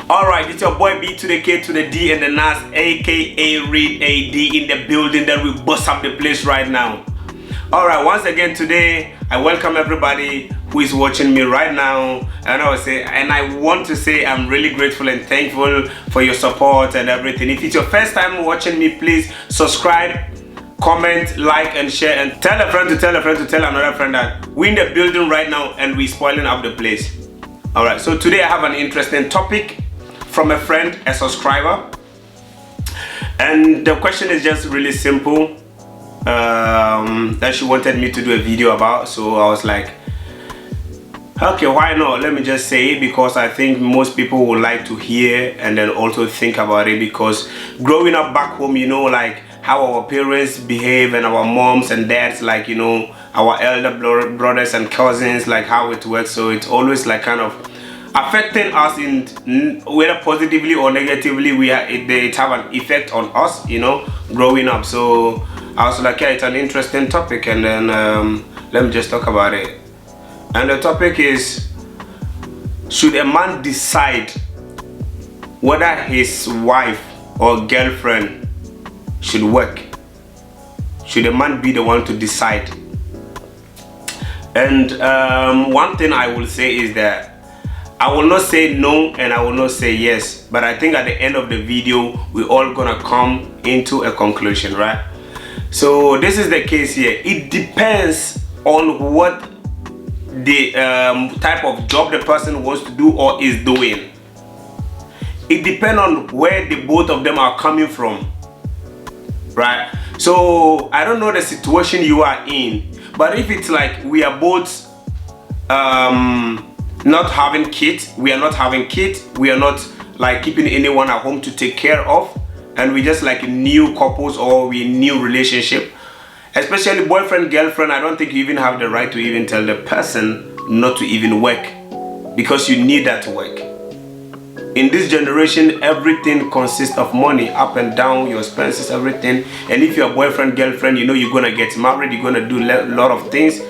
Alright, it's your boy B to the K to the D and the Nas, aka Read AD, in the building that we bust up the place right now. Alright, once again today, I welcome everybody who is watching me right now. And I want to say I'm really grateful and thankful for your support and everything. If it's your first time watching me, please subscribe, comment, like and share, and tell a friend to tell a friend to tell another friend that we're in the building right now and we're spoiling up the place. Alright, so today I have an interesting topic from a friend, a subscriber, and the question is just really simple, that she wanted me to do a video about. So I was like, okay, why not? Let me just say it, because I think most people would like to hear and then also think about it, because growing up back home, you know, like how our parents behave and our moms and dads, like, you know, our elder brothers and cousins, like how it works. So it's always like kind of affecting us in whether positively or negatively. It have an effect on us, you know, growing up. So I was like, yeah, it's an interesting topic, and then let me just talk about it. And the topic is, should a man decide whether his wife or girlfriend should work? Should a man be the one to decide? And one thing I will say is that I will not say no and I will not say yes, but I think at the end of the video we're all gonna come into a conclusion, right? So this is the case here. It depends on what the type of job the person wants to do or is doing. It depends on where the both of them are coming from, right? So I don't know the situation you are in, but if it's like we are both not having kids, we are not like keeping anyone at home to take care of, and we just like new couples or we new relationship, especially boyfriend girlfriend, I don't think you even have the right to even tell the person not to even work, because you need that to work. In this generation, everything consists of money, up and down, your expenses, everything. And if you're boyfriend girlfriend, you know you're gonna get married, you're gonna do a lot of things.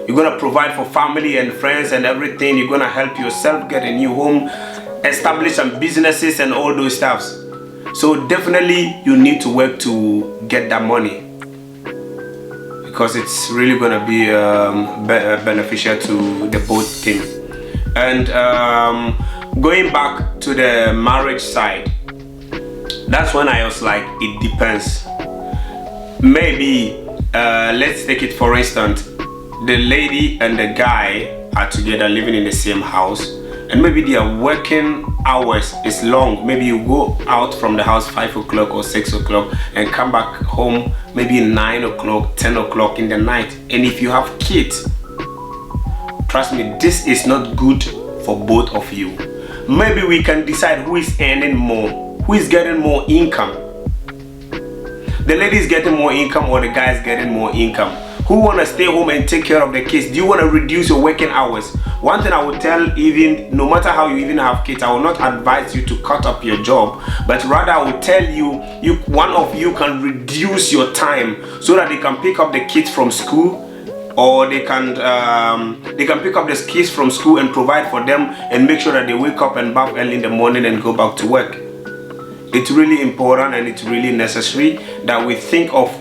You're gonna provide for family and friends and everything. You're gonna help yourself get a new home, establish some businesses and all those stuffs. So definitely you need to work to get that money, because it's really gonna be beneficial to the both team. And going back to the marriage side, that's when I was like, it depends. Maybe let's take it for instance. The lady and the guy are together living in the same house, and maybe their working hours is long. Maybe you go out from the house 5 o'clock or 6 o'clock and come back home maybe 9 o'clock, 10 o'clock in the night. And if you have kids, trust me, this is not good for both of you. Maybe we can decide who is earning more, who is getting more income. The lady is getting more income or the guy is getting more income. Who want to stay home and take care of the kids? Do you want to reduce your working hours? One thing I would tell, even no matter how you even have kids, I will not advise you to cut up your job, but rather I will tell you, one of you can reduce your time so that they can pick up the kids from school, or they can pick up the kids from school and provide for them and make sure that they wake up and bath early in the morning and go back to work. It's really important and it's really necessary that we think of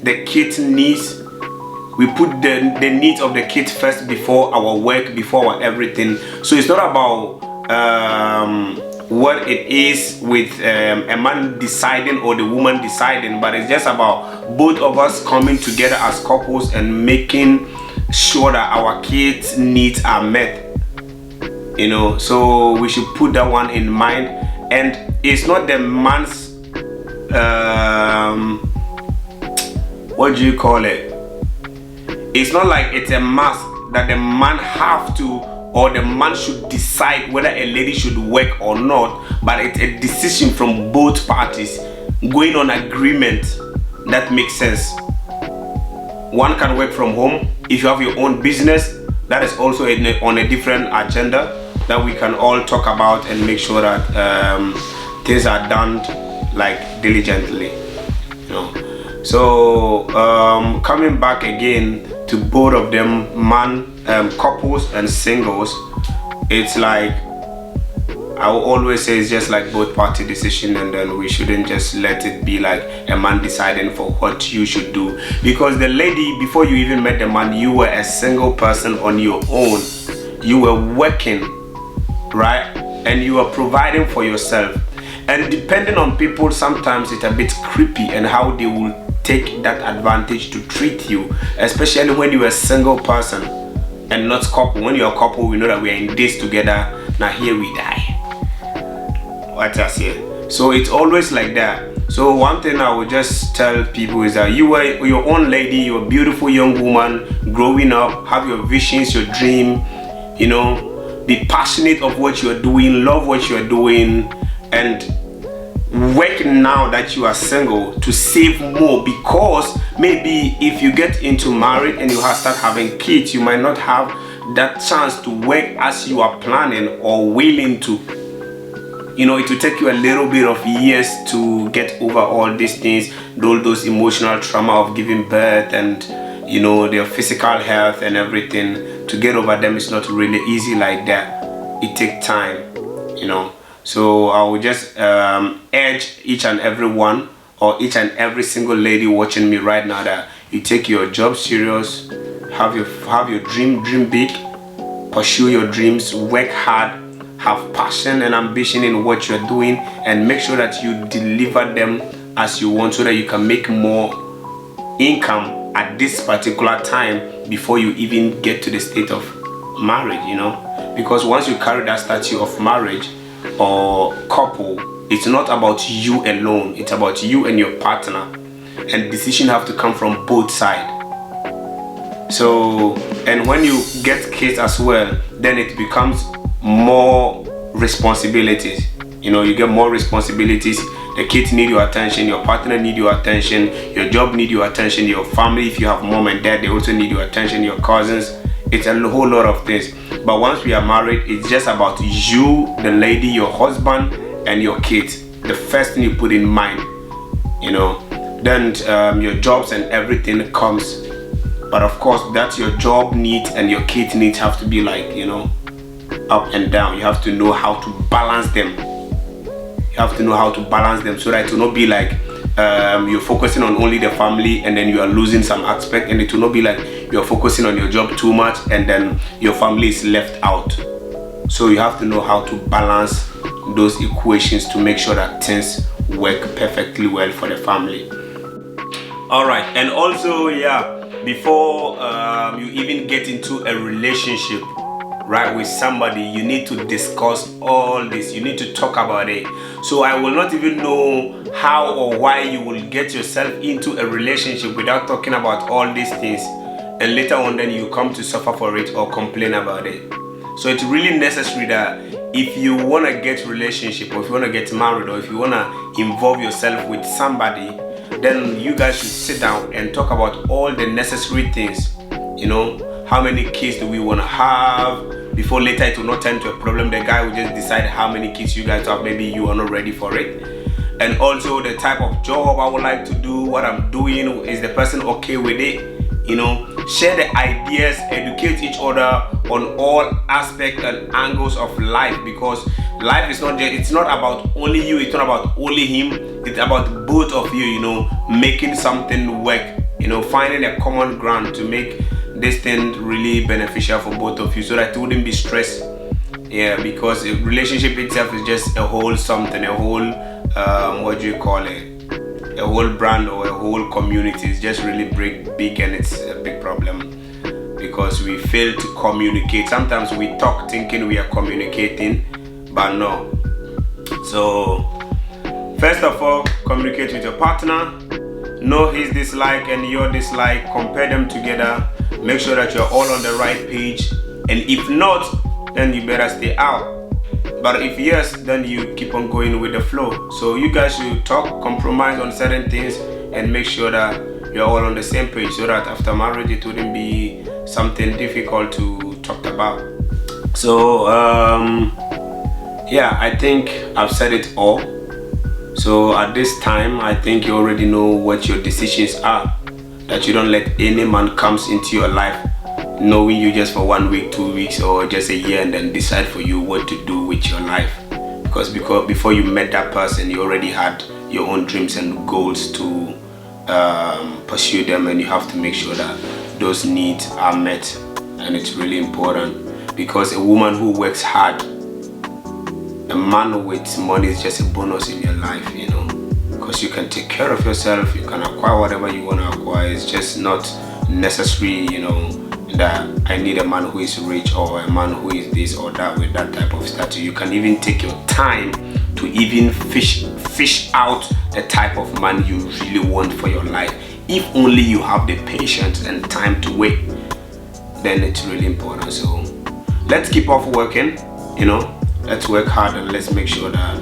the kids' needs. We put the needs of the kids first before our work, before our everything. So it's not about what it is with a man deciding or the woman deciding, but it's just about both of us coming together as couples and making sure that our kids' needs are met. You know, so we should put that one in mind. And it's not the man's what do you call it? It's not like it's a must that the man have to, or the man should decide whether a lady should work or not, but it's a decision from both parties going on agreement that makes sense. One can work from home. If you have your own business, that is also on a different agenda that we can all talk about and make sure that things are done like diligently, you know. So coming back again to both of them, couples and singles, it's like I will always say it's just like both party decision, and then we shouldn't just let it be like a man deciding for what you should do. Because the lady, before you even met the man, you were a single person on your own. You were working, right? And you were providing for yourself. And depending on people, sometimes it's a bit creepy and how they will take that advantage to treat you, especially when you're a single person and not couple. When you're a couple, we know that we are in this together. Now here we die. What I say. So it's always like that. So one thing I would just tell people is that you were your own lady, you're a beautiful young woman growing up, have your visions, your dream, you know, be passionate of what you're doing, love what you're doing, and work now that you are single to save more, because maybe if you get into marriage and you start having kids, you might not have that chance to work as you are planning or willing to. You know, it will take you a little bit of years to get over all these things, all those emotional trauma of giving birth and, you know, their physical health and everything. To get over them is not really easy like that. It takes time, you know. So I would just urge each and every one, or each and every single lady watching me right now, that you take your job serious, have your dream big, pursue your dreams, work hard, have passion and ambition in what you're doing, and make sure that you deliver them as you want, so that you can make more income at this particular time before you even get to the state of marriage, you know. Because once you carry that statue of marriage or couple, it's not about you alone, it's about you and your partner, and decision have to come from both sides. So, and when you get kids as well, then it becomes more responsibilities. You know, you get more responsibilities. The kids need your attention, your partner need your attention, your job need your attention, your family, if you have mom and dad, they also need your attention, your cousins. It's a whole lot of things. But once we are married, it's just about you, the lady, your husband, and your kids. The first thing you put in mind, you know. Then your jobs and everything comes. But of course, that's your job needs and your kids needs have to be like, you know, up and down. You have to know how to balance them. You have to know how to balance them, so that it will not be like you're focusing on only the family and then you are losing some aspect, and it will not be like you're focusing on your job too much and then your family is left out. So you have to know how to balance those equations to make sure that things work perfectly well for the family. All right, and also, yeah, before you even get into a relationship, right, with somebody, you need to discuss all this. You need to talk about it. So I will not even know how or why you will get yourself into a relationship without talking about all these things, and later on then you come to suffer for it or complain about it. So it's really necessary that if you want to get relationship, or if you want to get married, or if you want to involve yourself with somebody, then you guys should sit down and talk about all the necessary things. You know, how many kids do we want to have, before later it will not turn to a problem. The guy will just decide how many kids you guys have, maybe you are not ready for it. And also the type of job I would like to do, what I'm doing, is the person okay with it? You know, share the ideas, educate each other on all aspects and angles of life, because life is not just, it's not about only you, it's not about only him, it's about both of you, you know, making something work, you know, finding a common ground to make this thing really beneficial for both of you, so that it wouldn't be stress. Yeah, because a relationship itself is just a whole something, a whole what do you call it, a whole brand or a whole community. It's just really big, and it's a big problem because we fail to communicate. Sometimes we talk thinking we are communicating, but no. So first of all, communicate with your partner, know his dislike and your dislike, compare them together, make sure that you're all on the right page, and if not, then you better stay out. But if yes, then you keep on going with the flow. So you guys should talk, compromise on certain things, and make sure that you're all on the same page, so that after marriage it wouldn't be something difficult to talk about. So yeah, I think I've said it all. So at this time, I think you already know what your decisions are, that you don't let any man comes into your life knowing you just for 1 week, 2 weeks, or just a year, and then decide for you what to do with your life. because before you met that person, you already had your own dreams and goals to pursue them, and you have to make sure that those needs are met. And it's really important, because a woman who works hard, a man with money is just a bonus in your life, you know, because you can take care of yourself, you can acquire whatever you want to acquire. It's just not necessary, you know, that I need a man who is rich or a man who is this or that with that type of status. You can even take your time to even fish out the type of man you really want for your life. If only you have the patience and time to wait, then it's really important. So let's keep off working, you know, let's work hard, and let's make sure that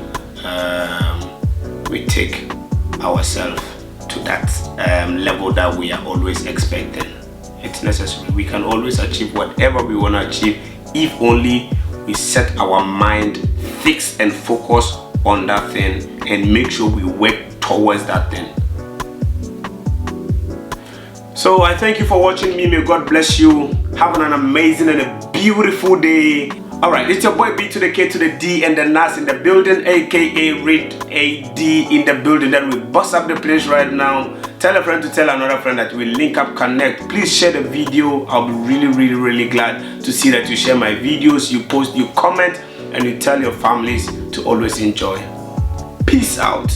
we take ourselves to that level that we are always expecting. It's necessary. We can always achieve whatever we want to achieve if only we set our mind fixed and focus on that thing and make sure we work towards that thing. So I thank you for watching me. May God bless you. Have an amazing and a beautiful day. Alright, it's your boy B to the K to the D and the Nas in the building, aka Read AD in the building. That we bust up the place right now. Tell a friend to tell another friend that we link up, connect. Please share the video. I'll be really glad to see that you share my videos, you post, you comment, and you tell your families to always enjoy. Peace out.